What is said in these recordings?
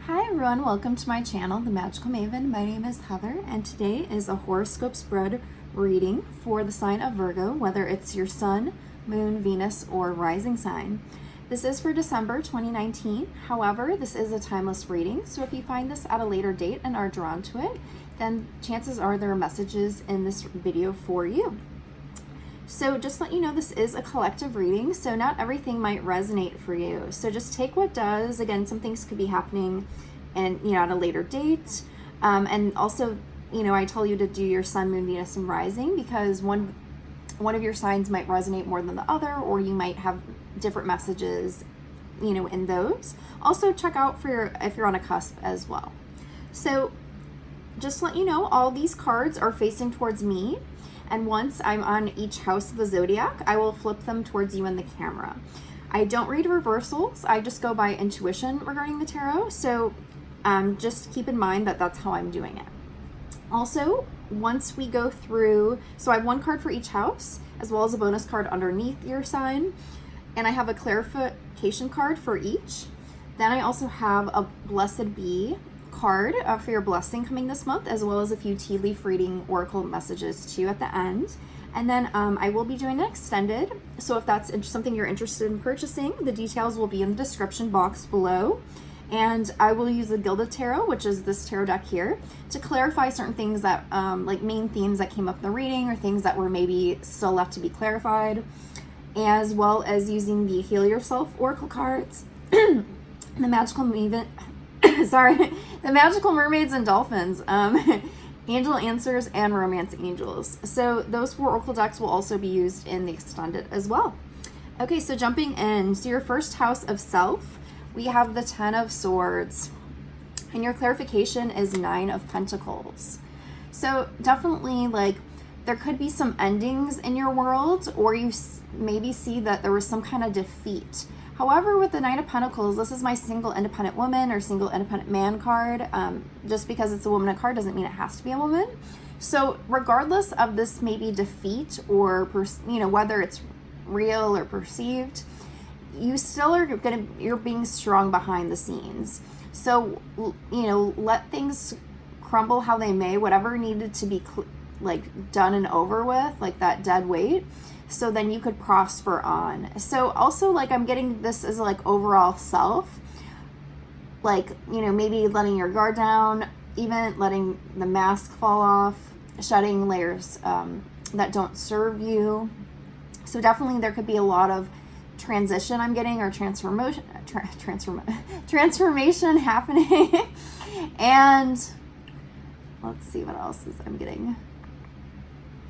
Hi everyone, welcome to my channel, The Magical Maven. My name is Heather, and today is a horoscope spread reading for the sign of Virgo, whether it's your sun, moon, Venus, or rising sign. This is for December 2019. However, this is a timeless reading, so if you find this at a later date and are drawn to it, then chances are there are messages in this video for you. So just let you know, this is a collective reading, so not everything might resonate for you. So just take what does. Again, some things could be happening and at a later date. And also, I tell you to do your sun, moon, Venus, and rising because one of your signs might resonate more than the other, or you might have different messages, in those. Also check out if you're on a cusp as well. So just let you know, all these cards are facing towards me. And once I'm on each house of the zodiac, I will flip them towards you in the camera. I don't read reversals. I just go by intuition regarding the tarot. So just keep in mind that that's how I'm doing it. Also, once we go through, so I have one card for each house, as well as a bonus card underneath your sign. And I have a clarification card for each. Then I also have a Blessed Be card for your blessing coming this month, as well as a few tea leaf reading oracle messages too at the end. And then I will be doing an extended, so if that's something you're interested in purchasing, the details will be in the description box below. And I will use the Gilded Tarot, which is this tarot deck here, to clarify certain things that like main themes that came up in the reading, or things that were maybe still left to be clarified, as well as using the Heal Yourself oracle cards, the Magical Maven, the Magical Mermaids and Dolphins, Angel Answers, and Romance Angels. So those 4 oracle decks will also be used in the extended as well. Okay, so jumping in, so your first house of self, we have the 10 of Swords, and your clarification is 9 of Pentacles. So definitely, like, there could be some endings in your world, or you maybe see that there was some kind of defeat. However, with the 9 of Pentacles, this is my single independent woman or single independent man card. Just because it's a woman card doesn't mean it has to be a woman. So regardless of this maybe defeat or, whether it's real or perceived, you still are you're being strong behind the scenes. So, let things crumble how they may, whatever needed to be done and over with, like that dead weight, so then you could prosper on. So also, like, I'm getting this as like overall self, like, maybe letting your guard down, even letting the mask fall off, shedding layers that don't serve you. So definitely there could be a lot of transition I'm getting, or transformation happening. And let's see what else is I'm getting.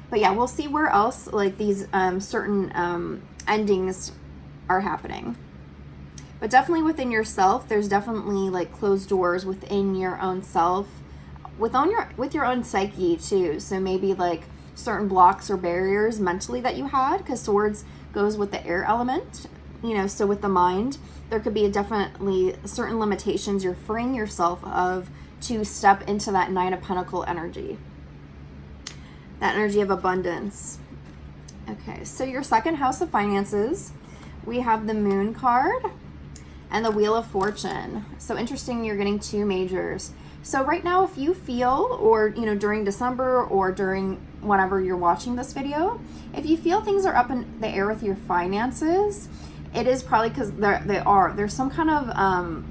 But yeah, we'll see where else like these certain endings are happening. But definitely within yourself, there's definitely like closed doors within your own self, with your own psyche too. So maybe like certain blocks or barriers mentally that you had, because Swords goes with the air element, so with the mind, there could be definitely certain limitations you're freeing yourself of to step into that 9 of Pentacle energy. That energy of abundance. Okay, so your second house of finances, we have the Moon card and the Wheel of Fortune. So interesting, you're getting 2 majors. So right now, if you feel, or during December or during whenever you're watching this video, if you feel things are up in the air with your finances, it is probably because there's some kind of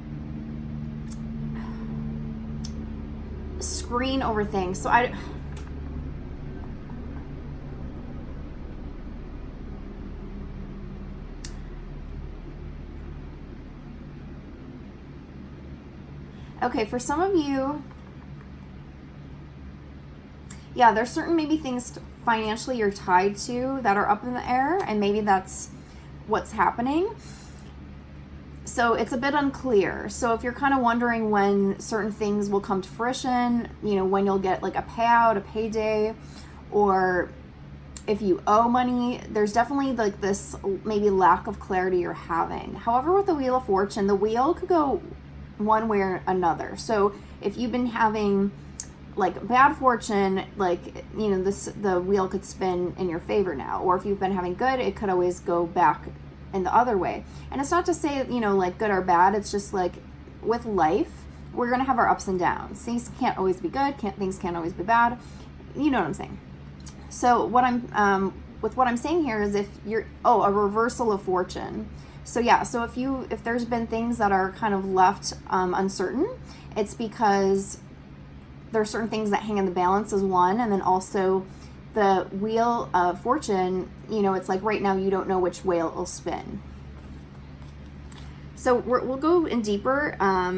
screen over things. So okay, for some of you, yeah, there's certain maybe things financially you're tied to that are up in the air, and maybe that's what's happening. So it's a bit unclear. So if you're kind of wondering when certain things will come to fruition, when you'll get like a payout, a payday, or if you owe money, there's definitely like this maybe lack of clarity you're having. However, with the Wheel of Fortune, the wheel could go one way or another. So if you've been having like bad fortune, like, the wheel could spin in your favor now. Or if you've been having good, it could always go back in the other way. And it's not to say, like good or bad. It's just like with life, we're going to have our ups and downs. Things can't always be good. Things can't always be bad. You know what I'm saying? So what I'm saying here is if you're, a reversal of fortune. So yeah, so if there's been things that are kind of left uncertain, it's because there are certain things that hang in the balance as one, and then also the wheel of fortune, it's like right now you don't know which way it'll spin. So we'll go in deeper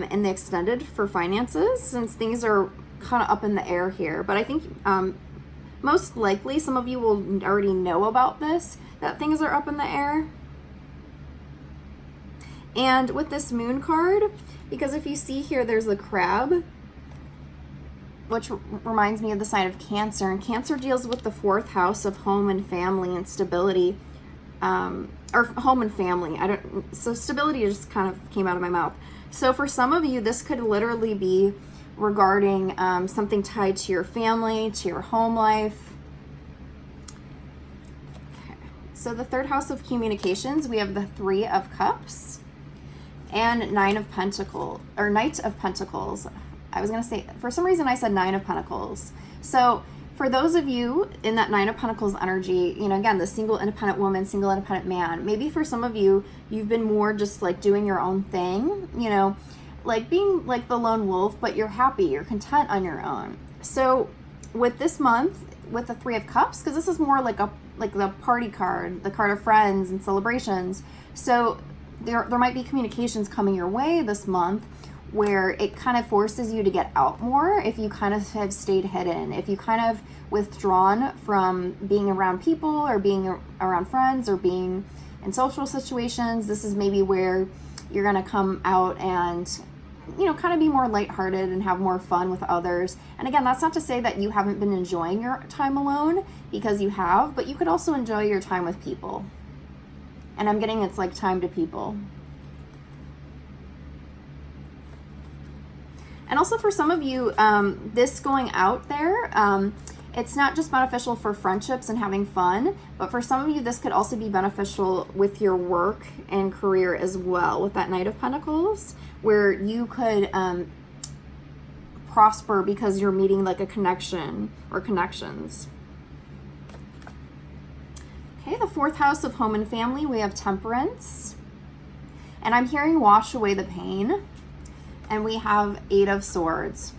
in the extended for finances, since things are kind of up in the air here. But I think most likely some of you will already know about this, that things are up in the air. And with this moon card, because if you see here, there's the crab, which reminds me of the sign of Cancer. And Cancer deals with the 4th house of home and family and stability. Or home and family. So stability just kind of came out of my mouth. So for some of you, this could literally be regarding something tied to your family, to your home life. Okay. So the 3rd house of communications, we have the 3 of Cups and 9 of Pentacles, or Knight of Pentacles. I was going to say, for some reason I said 9 of Pentacles. So for those of you in that 9 of Pentacles energy, again, the single independent woman, single independent man, maybe for some of you, you've been more just like doing your own thing, like being like the lone wolf, but you're happy, you're content on your own. So with this month, with the 3 of Cups, because this is more like the party card, the card of friends and celebrations. So there might be communications coming your way this month where it kind of forces you to get out more if you kind of have stayed hidden, if you kind of withdrawn from being around people or being around friends or being in social situations. This is maybe where you're going to come out and kind of be more lighthearted and have more fun with others. And again, that's not to say that you haven't been enjoying your time alone, because you have, but you could also enjoy your time with people. And I'm getting it's like time to people. And also for some of you, this going out there, it's not just beneficial for friendships and having fun, but for some of you, this could also be beneficial with your work and career as well, with that Knight of Pentacles, where you could prosper because you're meeting like a connection or connections. Okay, the 4th house of home and family, we have Temperance. And I'm hearing wash away the pain. And we have 8 of Swords.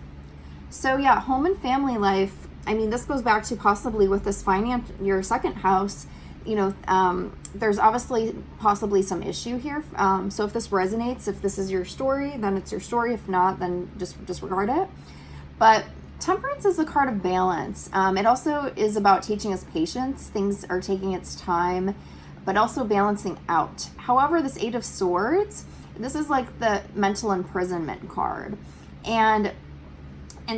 So yeah, home and family life, this goes back to possibly with this your 2nd house, there's obviously possibly some issue here. So if this resonates, if this is your story, then it's your story. If not, then just disregard it. But Temperance is a card of balance. It also is about teaching us patience. Things are taking its time, but also balancing out. However, this 8 of Swords, this is like the mental imprisonment card. And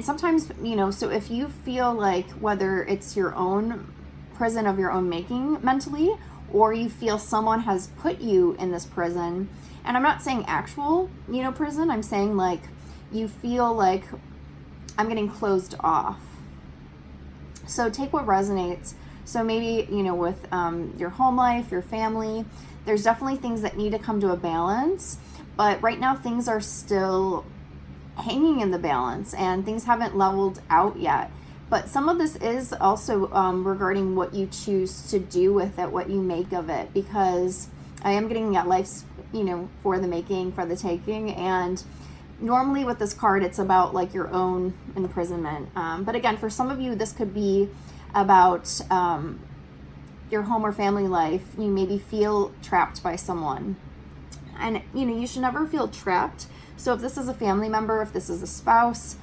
sometimes, so if you feel like whether it's your own prison of your own making mentally, or you feel someone has put you in this prison, and I'm not saying actual, prison, I'm saying like you feel like I'm getting closed off. So take what resonates. So maybe, with your home life, your family, there's definitely things that need to come to a balance. But right now things are still hanging in the balance and things haven't leveled out yet. But some of this is also regarding what you choose to do with it, what you make of it, because I am getting life's, for the making, for the taking. And normally with this card, it's about like your own imprisonment. But again, for some of you, this could be about your home or family life. You maybe feel trapped by someone. And, you should never feel trapped. So if this is a family member, if this is a spouse,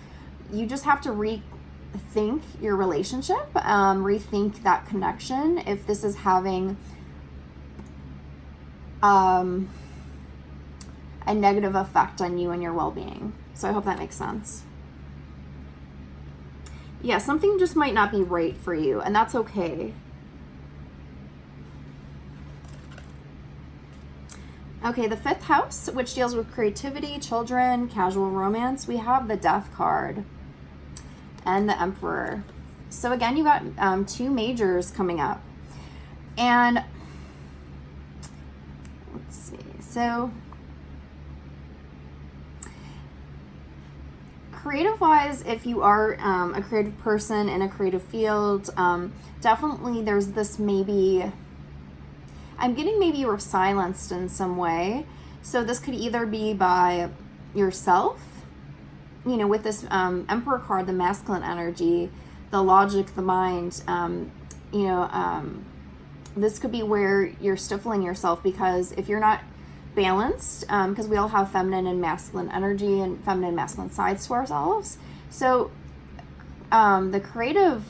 you just have to rethink your relationship, rethink that connection. If this is having a negative effect on you and your well-being. So I hope that makes sense. Yeah, something just might not be right for you, and that's okay. Okay, the 5th house, which deals with creativity, children, casual romance, we have the Death card and the Emperor. So again, you got 2 majors coming up. And let's see. So creative wise, if you are a creative person in a creative field, definitely there's this maybe, I'm getting maybe you were silenced in some way. So this could either be by yourself, you know, with this Emperor card, the masculine energy, the logic, the mind, this could be where you're stifling yourself, because if you're not balanced, because we all have feminine and masculine energy and feminine and masculine sides to ourselves. So the creative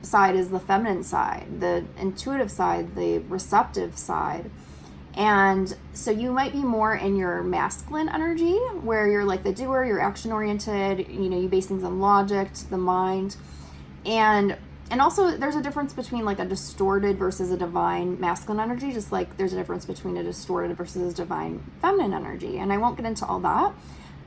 side is the feminine side, the intuitive side, the receptive side. And so you might be more in your masculine energy, where you're like the doer, you're action oriented, you know, you base things on logic, the mind. And also there's a difference between like a distorted versus a divine masculine energy, just like there's a difference between a distorted versus a divine feminine energy. And I won't get into all that.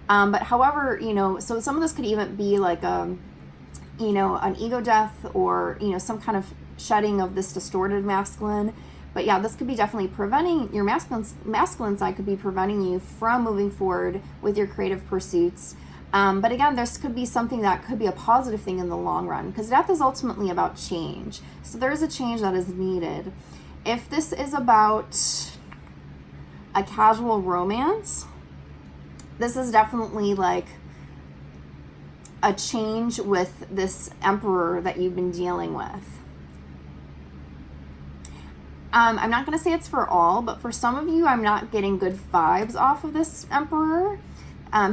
But however, you know, so some of this could even be like, you know, an ego death, or, you know, some kind of shedding of this distorted masculine. But yeah, this could be definitely preventing your masculine side, could be preventing you from moving forward with your creative pursuits. But again, this could be something that could be a positive thing in the long run, because death is ultimately about change. So there is a change that is needed. If this is about a casual romance, this is definitely like a change with this Emperor that you've been dealing with. I'm not going to say it's for all, but for some of you, I'm not getting good vibes off of this Emperor.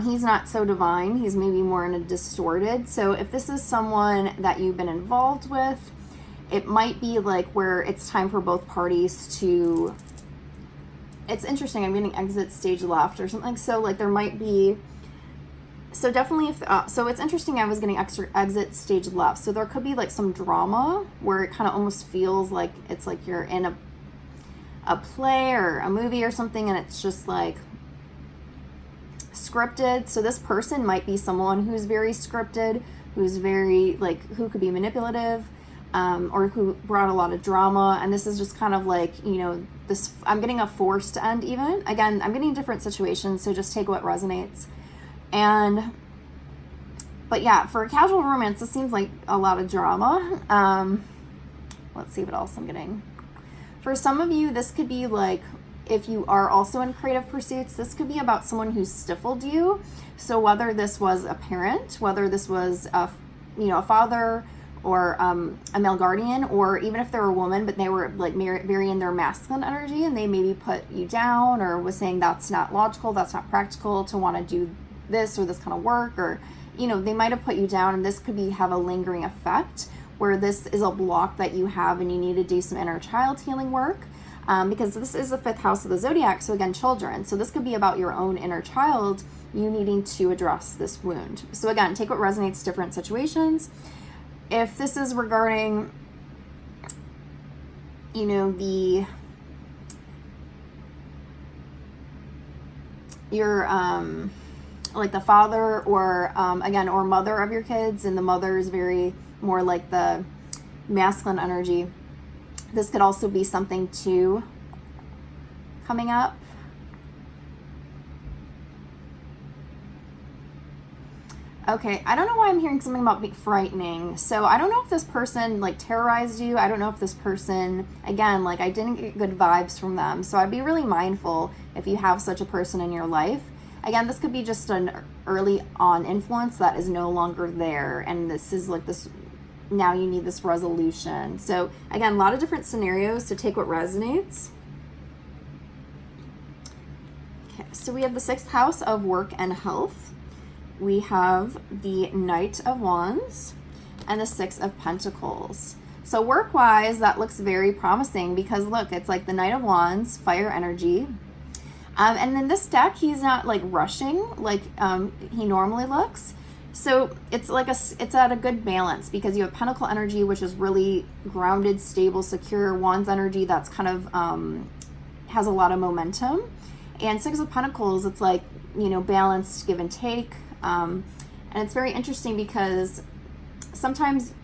He's not so divine. He's maybe more in a distorted. So if this is someone that you've been involved with, it might be like where it's time for both parties to, it's interesting. I'm getting exit stage left or something. So like there might be, so definitely if, so it's interesting. I was getting exit stage left. So there could be like some drama where it kind of almost feels like it's like you're in a play or a movie or something, and it's just like scripted. So this person might be someone who's very scripted, who's very like, who could be manipulative, or who brought a lot of drama. And this is just kind of like, you know, this, I'm getting a forced end even. Again, I'm getting different situations, so just take what resonates. But yeah, for a casual romance, this seems like a lot of drama. Let's see what else I'm getting. For some of you, this could be like, if you are also in creative pursuits, this could be about someone who stifled you. So whether this was a parent, whether this was a father, or a male guardian, or even if they're a woman, but they were like very in their masculine energy, and they maybe put you down, or was saying that's not logical, that's not practical to want to do this or this kind of work, or, you know, they might have put you down, and this could have a lingering effect where this is a block that you have and you need to do some inner child healing work. Because this is the 5th house of the zodiac, so again, children. So this could be about your own inner child, you needing to address this wound. So again, take what resonates, different situations. If this is regarding, you know, your like the father or again, or mother of your kids, and the mother is very more like the masculine energy. This could also be something too coming up. Okay, I don't know why I'm hearing something about being frightening. So I don't know if this person like terrorized you. I don't know if this person, again, like I didn't get good vibes from them. So I'd be really mindful if you have such a person in your life. Again, this could be just an early on influence that is no longer there. And this is like this, now you need this resolution. So again, a lot of different scenarios, so take what resonates. Okay, so we have the 6th house of work and health. We have the Knight of Wands and the 6 of Pentacles. So work-wise, that looks very promising, because look, it's like the Knight of Wands, fire energy. And then this deck, he's not like rushing like he normally looks. So it's like it's at a good balance, because you have Pentacle energy, which is really grounded, stable, secure. Wands energy, that's kind of has a lot of momentum. And 6 of Pentacles, it's like, you know, balanced, give and take. And it's very interesting because sometimes,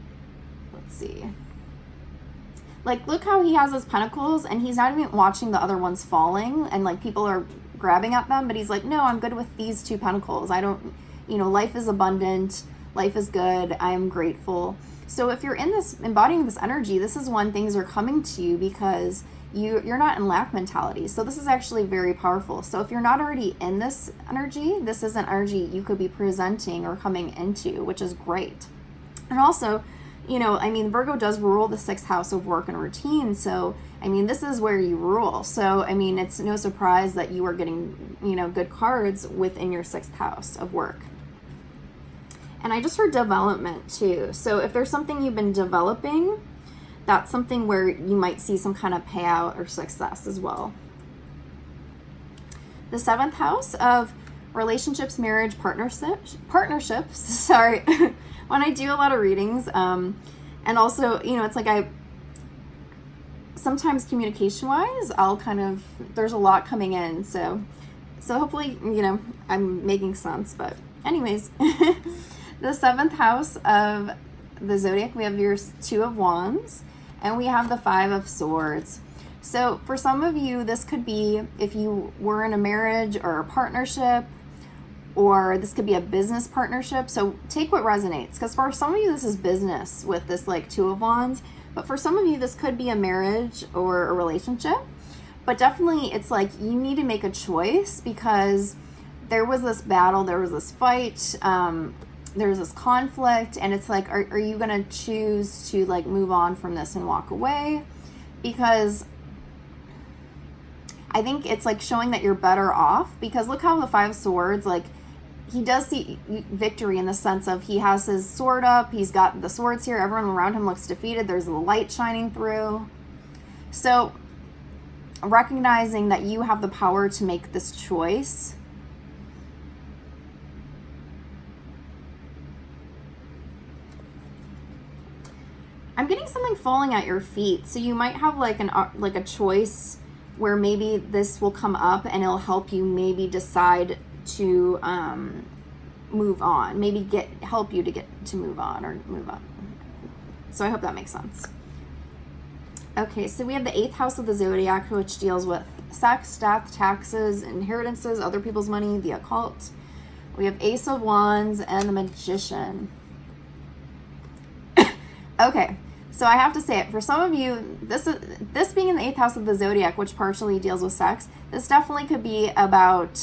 let's see, like look how he has his pentacles and he's not even watching the other ones falling, and like people are grabbing at them, but he's like, no, I'm good with these 2 pentacles. I don't, life is abundant, life is good, I'm grateful. So if you're embodying this energy, this is when things are coming to you because you're not in lack mentality. So this is actually very powerful. So if you're not already in this energy, this is an energy you could be presenting or coming into, which is great. And also, Virgo does rule the 6th house of work and routine. So, this is where you rule. So, it's no surprise that you are getting, good cards within your 6th house of work. And I just heard development too. So if there's something you've been developing, that's something where you might see some kind of payout or success as well. The 7th house of relationships, marriage, partnerships. Sorry. When I do a lot of readings, and also, it's like sometimes communication wise, there's a lot coming in. So hopefully, I'm making sense, but anyways, the 7th house of the zodiac, we have your 2 of Wands, and we have the 5 of Swords. So for some of you, this could be if you were in a marriage or a partnership, or this could be a business partnership. So take what resonates, because for some of you, this is business with this 2 of Wands, but for some of you, this could be a marriage or a relationship. But definitely it's like you need to make a choice, because there was this battle, there was this fight, there's this conflict, and it's like, are you going to choose to move on from this and walk away? Because I think it's showing that you're better off, because look how the 5 of Swords, he does see victory in the sense of he has his sword up, he's got the swords here, everyone around him looks defeated, there's the light shining through. So recognizing that you have the power to make this choice. I'm getting something falling at your feet. So you might have a choice where maybe this will come up and it'll help you maybe decide to move on. Maybe help you to move on or move on. So I hope that makes sense. Okay, so we have the 8th house of the zodiac, which deals with sex, death, taxes, inheritances, other people's money, the occult. We have Ace of Wands and the Magician. Okay, so I have to say it. For some of you, this being in the 8th house of the zodiac, which partially deals with sex, this definitely could be about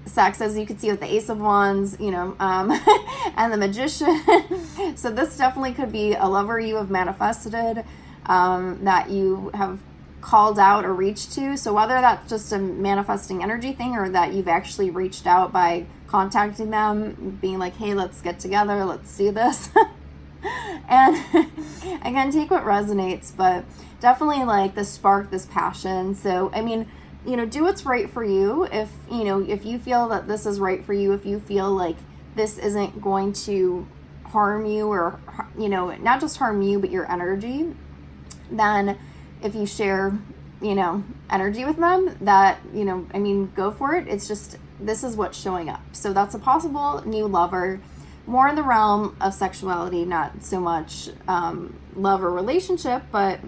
sex, as you can see with the Ace of Wands, and the Magician. So this definitely could be a lover you have manifested, that you have called out or reached to. So whether that's just a manifesting energy thing, or that you've actually reached out by contacting them, being like, hey, let's get together, let's do this. And again, take what resonates, but definitely this spark, this passion. So, do what's right for you. If you feel that this is right for you, if you feel like this isn't going to harm you, or, not just harm you, but your energy, then if you share, energy with them, that, go for it. It's just, this is what's showing up. So that's a possible new lover, more in the realm of sexuality, not so much love or relationship, but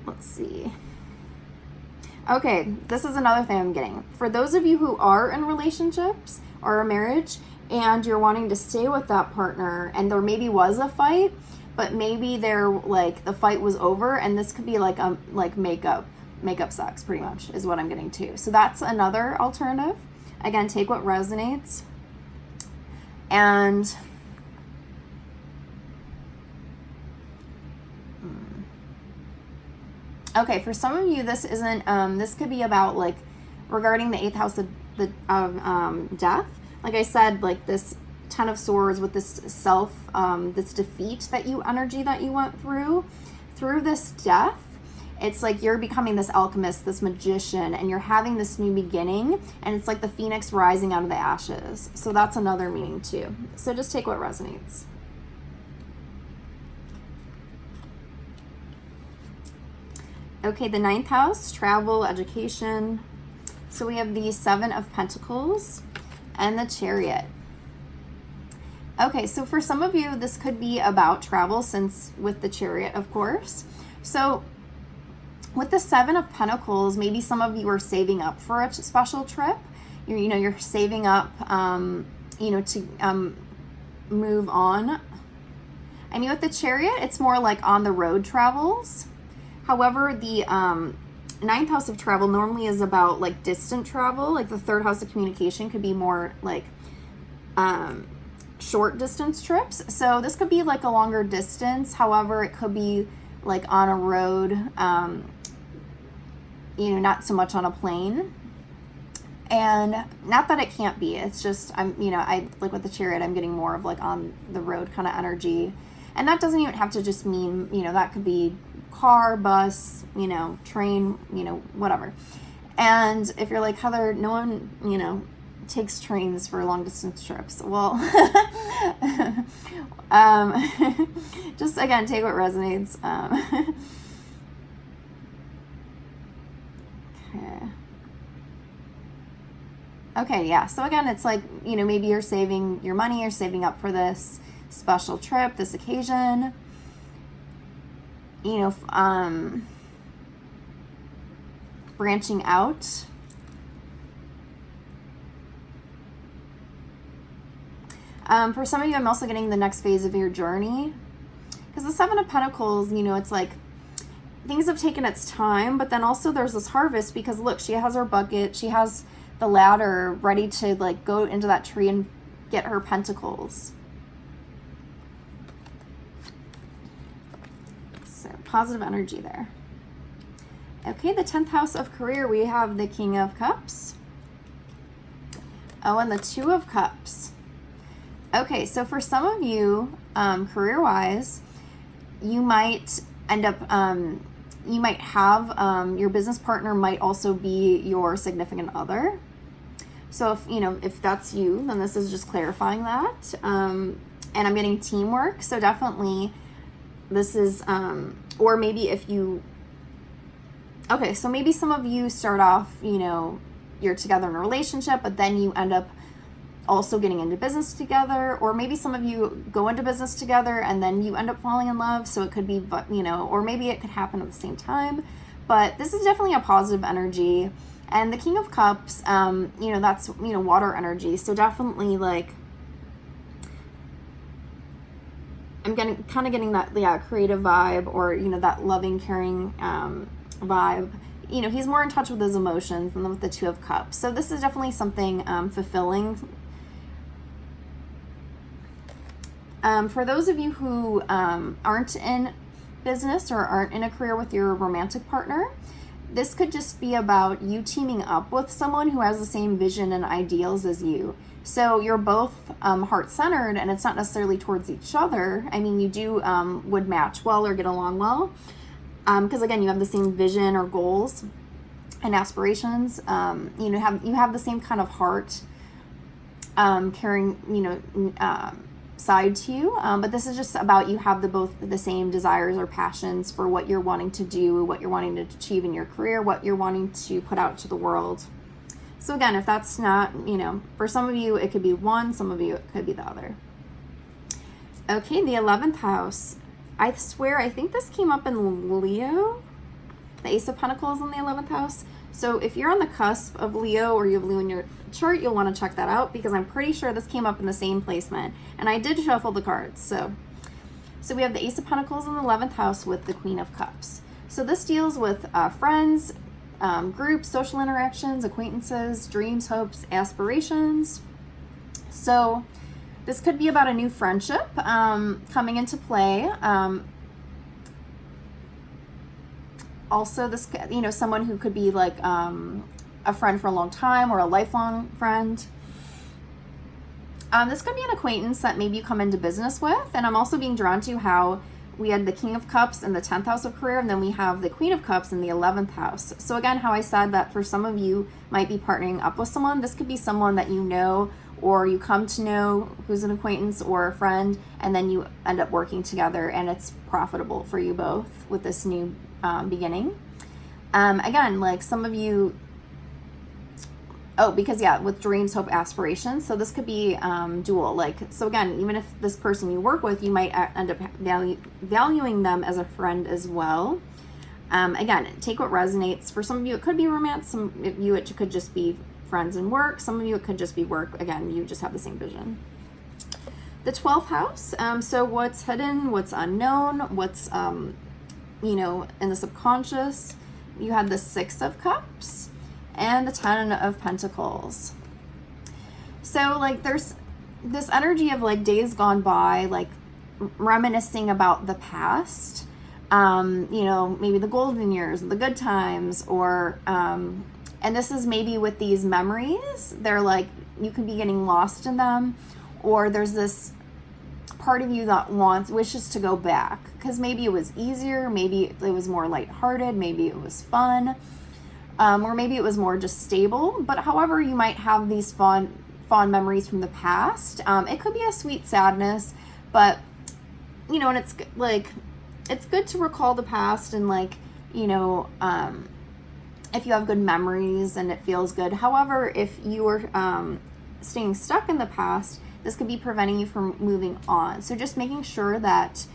let's see. Okay, this is another thing I'm getting. For those of you who are in relationships or a marriage, and you're wanting to stay with that partner, and there maybe was a fight, but maybe the fight was over, and this could be makeup sex, pretty much, is what I'm getting to. So that's another alternative. Again, take what resonates. And okay, for some of you, this isn't, this could be about regarding the 8th house of death. Like I said, this 10 of Swords with this this defeat energy that you went through this death. It's you're becoming this alchemist, this magician, and you're having this new beginning, and it's the phoenix rising out of the ashes. So that's another meaning too. So just take what resonates. Okay, the 9th house, travel, education. So we have the 7 of Pentacles and the Chariot. Okay, so for some of you, this could be about travel, since with the Chariot, of course. So with the 7 of Pentacles, maybe some of you are saving up for a special trip. you're saving up, to move on. I mean, with the Chariot, it's more like on the road travels. However, the ninth house of travel normally is about like distant travel. Like the third house of communication could be more like short distance trips. So this could be like a longer distance. However, it could be like on a road, not so much on a plane. And not that it can't be, it's just, I like with the Chariot, I'm getting more of like on the road kind of energy. And that doesn't even have to just mean, that could be car, bus, train, whatever. And if you're like, Heather, no one, takes trains for long distance trips. Well, just again, take what resonates. Okay, yeah. So again, it's like, maybe you're saving your money, you're saving up for this special trip, this occasion. Branching out. For some of you, I'm also getting the next phase of your journey. Because the Seven of Pentacles, it's like things have taken its time, but then also there's this harvest because look, she has her bucket, she has the ladder ready to like go into that tree and get her pentacles. So positive energy there. Okay, the 10th house of career, we have the King of Cups. Oh, and the Two of Cups. Okay, so for some of you, career-wise, you might end up, you might have, your business partner might also be your significant other. So if that's you, then this is just clarifying that. And I'm getting teamwork. So definitely this is, or maybe if you, okay, so maybe some of you start off, you're together in a relationship, but then you end up also getting into business together, or maybe some of you go into business together and then you end up falling in love. So it could be, or maybe it could happen at the same time, but this is definitely a positive energy. And the King of Cups, that's, water energy. So definitely like, I'm getting that, creative vibe, or, that loving, caring, vibe. He's more in touch with his emotions than with the Two of Cups. So this is definitely something, fulfilling. For those of you who, aren't in business or aren't in a career with your romantic partner, this could just be about you teaming up with someone who has the same vision and ideals as you. So you're both heart-centered, and it's not necessarily towards each other. I mean, you do would match well or get along well, because again, you have the same vision or goals and aspirations. You have the same kind of heart, caring, side to you, but this is just about you have both the same desires or passions for what you're wanting to do, what you're wanting to achieve in your career, what you're wanting to put out to the world. So again, if that's not, for some of you it could be one, some of you it could be the other. Okay, the 11th house. I swear, I think this came up in Leo. The Ace of Pentacles in the 11th house. So if you're on the cusp of Leo, or you have Leo in your chart, you'll want to check that out, because I'm pretty sure this came up in the same placement. And I did shuffle the cards. So we have the Ace of Pentacles in the 11th house with the Queen of Cups. So this deals with friends, groups, social interactions, acquaintances, dreams, hopes, aspirations. So this could be about a new friendship coming into play. Also, this, someone who could be like a friend for a long time, or a lifelong friend. This could be an acquaintance that maybe you come into business with. And I'm also being drawn to how we had the King of Cups in the 10th house of career, and then we have the Queen of Cups in the 11th house. So again, how I said that for some of you might be partnering up with someone. This could be someone that you know, or you come to know, who's an acquaintance or a friend, and then you end up working together, and it's profitable for you both with this new beginning. Again, like some of you, with dreams, hope, aspirations. So this could be dual. Like, so again, even if this person you work with, you might end up valuing them as a friend as well. Again, take what resonates. For some of you, it could be romance. Some of you, it could just be friends and work. Some of you, it could just be work. Again, you just have the same vision. The 12th house, so what's hidden, what's unknown, what's, you know, in the subconscious. You had the 6 of Cups and the 10 of Pentacles. So, like, there's this energy of, like, days gone by, like, reminiscing about the past. You know, maybe the golden years, the good times, or, and this is maybe with these memories, they're like, you could be getting lost in them, or there's this part of you that wishes to go back, because maybe it was easier, maybe it was more lighthearted, maybe it was fun, or maybe it was more just stable. But however, you might have these fond memories from the past. It could be a sweet sadness, but, you know, and it's like, it's good to recall the past and, like, you know, if you have good memories and it feels good. However, if you are staying stuck in the past, this could be preventing you from moving on. So just making sure that,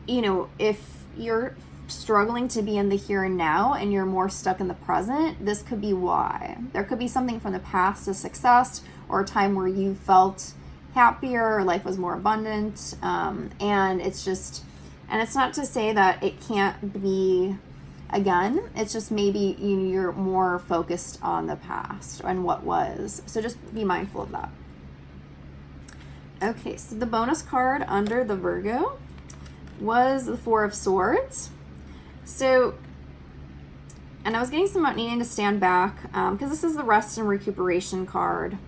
you know, if you're struggling to be in the here and now and you're more stuck in the present, this could be why. There could be something from the past, a success or a time where you felt happier, or life was more abundant, and it's just, and it's not to say that it can't be again, it's just maybe you're more focused on the past and what was. So just be mindful of that. Okay, so the bonus card under the Virgo was the 4 of Swords. So, and I was getting some about needing to stand back, because this is the rest and recuperation card.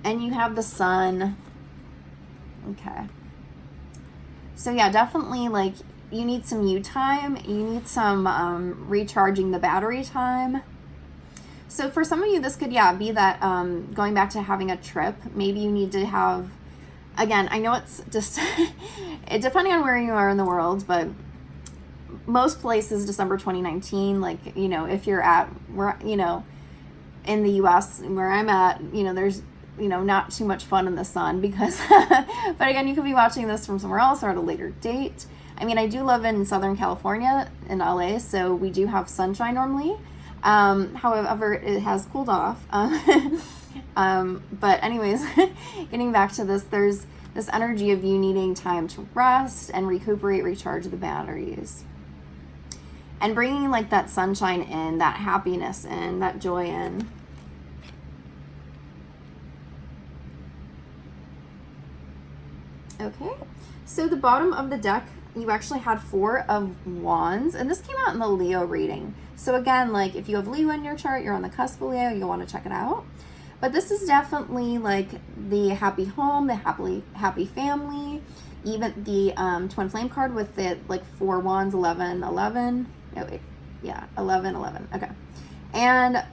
And you have the Sun. Okay. So yeah, definitely, like, you need some you time. You need some recharging the battery time. So for some of you, this could, yeah, be that going back to having a trip. Maybe you need to have, again, I know it's just, depending on where you are in the world, but most places, December 2019, like, you know, if you're at, where, you know, in the US, where I'm at, you know, there's, you know, not too much fun in the sun because, but again, you could be watching this from somewhere else or at a later date. I mean, I do live in Southern California in LA, so we do have sunshine normally. However, it has cooled off. But anyways, getting back to this, there's this energy of you needing time to rest and recuperate, recharge the batteries. And bringing, like, that sunshine in, that happiness in, that joy in. Okay, so the bottom of the deck, you actually had 4 of Wands, and this came out in the Leo reading. So again, like, if you have Leo in your chart, you're on the cusp of Leo, you'll want to check it out. But this is definitely, like, the happy home, the happy family, even the twin flame card with the, like, 4 Wands, 11, 11. Oh, wait. Yeah, 11, 11. Okay. And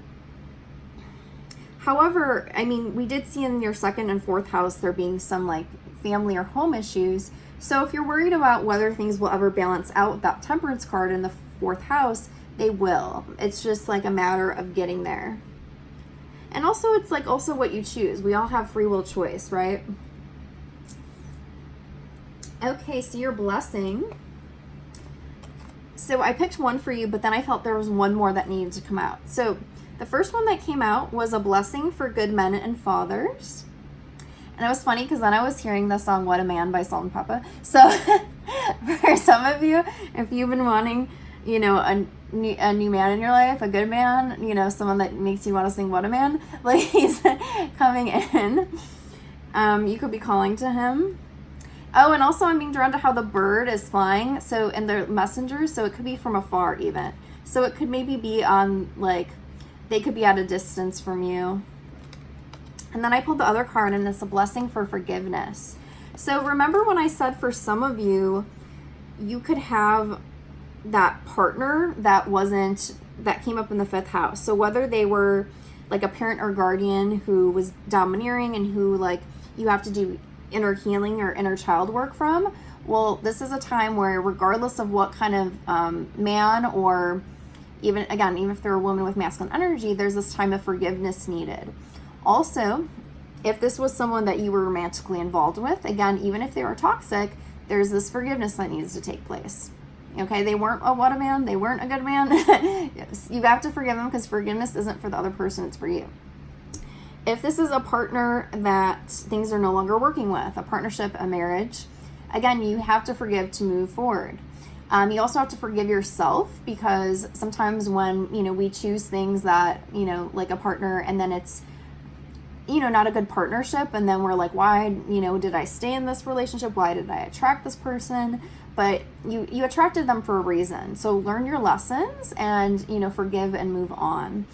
however, I mean, we did see in your 2nd and 4th house there being some, like, family or home issues. So if you're worried about whether things will ever balance out with that Temperance card in the 4th house, they will. It's just, like, a matter of getting there. And also, it's, like, also what you choose. We all have free will choice, right? Okay, so your blessing. So I picked one for you, but then I felt there was one more that needed to come out. So the first one that came out was a blessing for good men and fathers. And it was funny because then I was hearing the song What a Man by Salt and Pepper. So for some of you, if you've been wanting, you know, a new man in your life, a good man, you know, someone that makes you want to sing What a Man, like, he's coming in. You could be calling to him. Oh, and also I'm being drawn to how the bird is flying, so in the messenger, so it could be from afar even. So it could maybe be on, like, they could be at a distance from you. And then I pulled the other card, and it's a blessing for forgiveness. So remember when I said for some of you, you could have that partner that came up in the 5th house. So whether they were, like, a parent or guardian who was domineering and who, like, you have to do inner healing or inner child work from, well, this is a time where regardless of what kind of man, or even if they're a woman with masculine energy, there's this time of forgiveness needed. Also, if this was someone that you were romantically involved with, again, even if they were toxic, there's this forgiveness that needs to take place. Okay, they weren't a what a man, they weren't a good man. You have to forgive them because forgiveness isn't for the other person, it's for you. If this is a partner that things are no longer working with, a partnership, a marriage, again, you have to forgive to move forward. You also have to forgive yourself, because sometimes when, we choose things that, like a partner, and then it's, not a good partnership, and then we're like, why, did I stay in this relationship? Why did I attract this person? But you attracted them for a reason. So learn your lessons and, forgive and move on.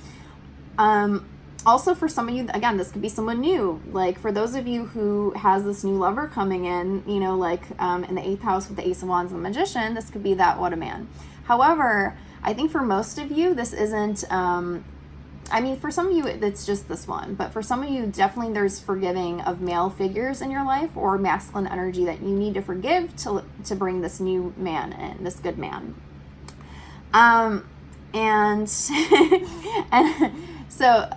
Also, for some of you, again, this could be someone new. Like for those of you who has this new lover coming in, in the 8th house with the Ace of Wands and the Magician, this could be that what a man. However, I think for most of you, this isn't, for some of you, it's just this one. But for some of you, definitely there's forgiving of male figures in your life or masculine energy that you need to forgive to bring this new man in, this good man. And so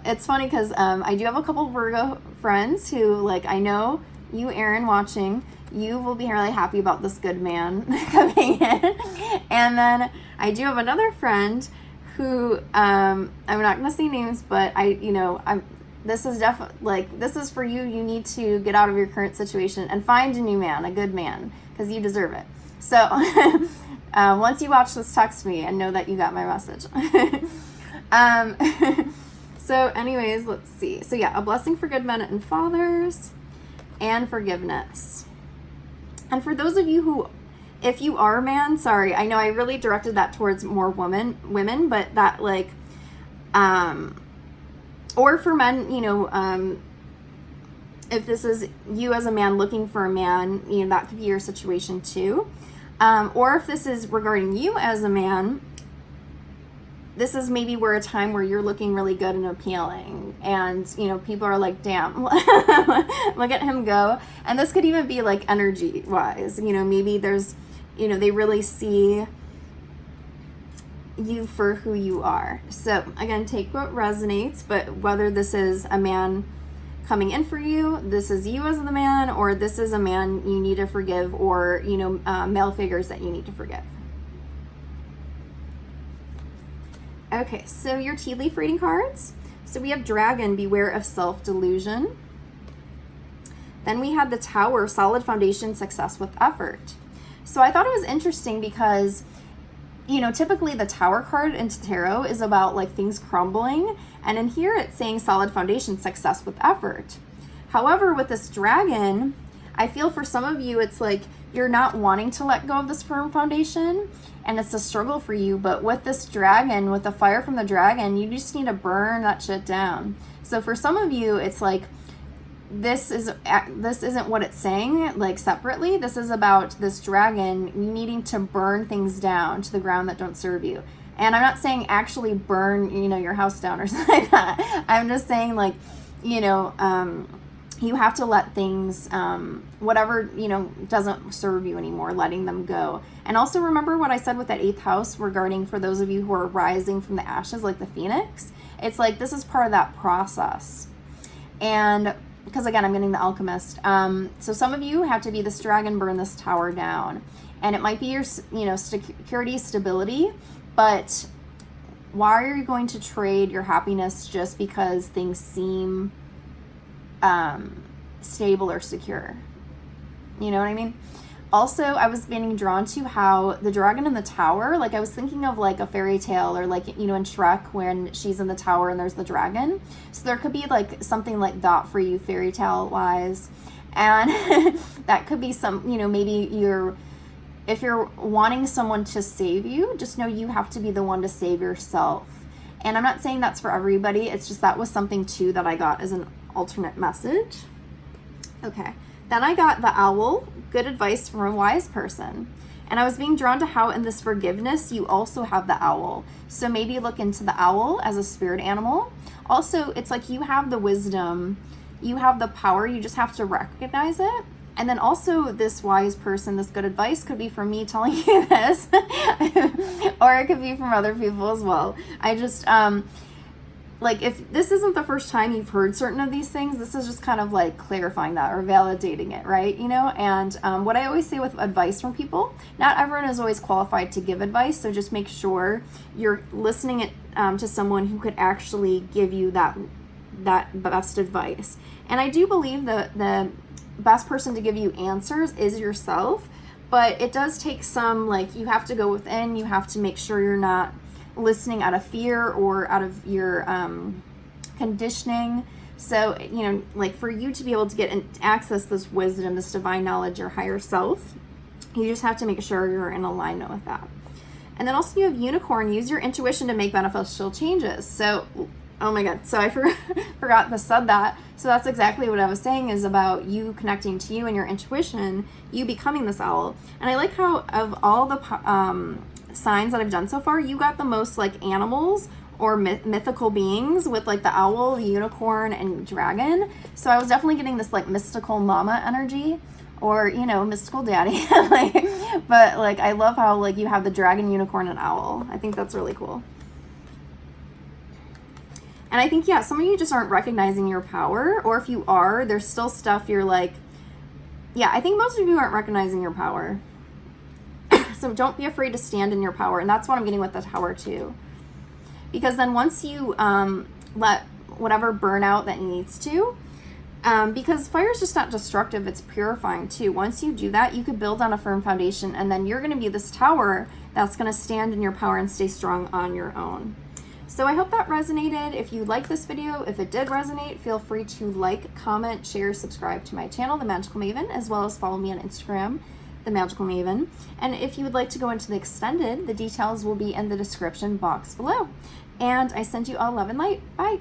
it's funny because I do have a couple Virgo friends who, I know you, Aaron, watching, you will be really happy about this good man coming in. And then I do have another friend who, I'm not going to say names, but this is definitely, this is for you. You need to get out of your current situation and find a new man, a good man, because you deserve it. So once you watch this, text me and know that you got my message. So anyways, let's see. So yeah, a blessing for good men and fathers and forgiveness. And for those of you who, if you are a man, sorry, I know I really directed that towards more women, but that or for men, if this is you as a man looking for a man, that could be your situation too. Or if this is regarding you as a man, this is maybe a time where you're looking really good and appealing, and people are like, damn, look at him go. And this could even be energy wise, maybe there's, they really see you for who you are. So again, take what resonates, but whether this is a man coming in for you, this is you as the man, or this is a man you need to forgive, or male figures that you need to forgive. Okay, so your tea leaf reading cards. So we have Dragon, beware of self-delusion. Then we had the Tower, solid foundation, success with effort. So I thought it was interesting because, typically the Tower card in tarot is about things crumbling. And in here it's saying solid foundation, success with effort. However, with this Dragon, I feel for some of you, it's you're not wanting to let go of this firm foundation, and it's a struggle for you. But with this Dragon, with the fire from the Dragon, you just need to burn that shit down. So for some of you, it's this isn't what it's saying, separately. This is about this Dragon, you needing to burn things down to the ground that don't serve you. And I'm not saying actually burn, your house down or something like that. I'm just saying you have to let things, whatever, doesn't serve you anymore, letting them go. And also remember what I said with that 8th house regarding for those of you who are rising from the ashes, like the phoenix. It's this is part of that process. And because again, I'm getting the Alchemist. So some of you have to be this Dragon, burn this Tower down. And it might be your, security, stability, but why are you going to trade your happiness just because things seem stable or secure? You know what I mean? Also, I was being drawn to how the Dragon in the Tower, I was thinking of a fairy tale, or in Shrek when she's in the tower and there's the dragon. So there could be something like that for you, fairy tale wise. And that could be some, maybe if you're wanting someone to save you, just know you have to be the one to save yourself. And I'm not saying that's for everybody. It's just that was something too that I got as an alternate message. Okay, then I got the Owl, good advice from a wise person. And I was being drawn to how in this forgiveness you also have the Owl. So maybe look into the owl as a spirit animal. Also, it's you have the wisdom, you have the power, you just have to recognize it. And then also this wise person, this good advice could be from me telling you this, or it could be from other people as well. I just, like if this isn't the first time you've heard certain of these things, this is just kind of like clarifying that or validating it, right? You know, and what I always say with advice from people, not everyone is always qualified to give advice, so just make sure you're listening it to someone who could actually give you that best advice. And I do believe the best person to give you answers is yourself, but it does take some, like, you have to go within, you have to make sure you're not listening out of fear or out of your conditioning. So, you know, like for you to be able to get and access this wisdom, this divine knowledge, your higher self, you just have to make sure you're in alignment with that. And then also you have unicorn, use your intuition to make beneficial changes. So, oh my God, so I forgot to said that. So that's exactly what I was saying, is about you connecting to you and your intuition, you becoming this owl. And I like how of all the signs that I've done so far, you got the most like animals or mythical beings with like the owl, the unicorn, and dragon. So I was definitely getting this like mystical mama energy, or, you know, mystical daddy. But like I love how like you have the dragon, unicorn, and owl. I think that's really cool. And I think, yeah, some of you just aren't recognizing your power, or if you are, there's still stuff you're like, yeah, I think most of you aren't recognizing your power. So don't be afraid to stand in your power. And that's what I'm getting with the Tower too. Because then once you let whatever burn out that needs to, because fire is just not destructive, it's purifying too. Once you do that, you could build on a firm foundation, and then you're going to be this tower that's going to stand in your power and stay strong on your own. So I hope that resonated. If you like this video, if it did resonate, feel free to like, comment, share, subscribe to my channel, The Magical Maven, as well as follow me on Instagram, The Magical Maven. And if you would like to go into the extended, the details will be in the description box below. And I send you all love and light. Bye.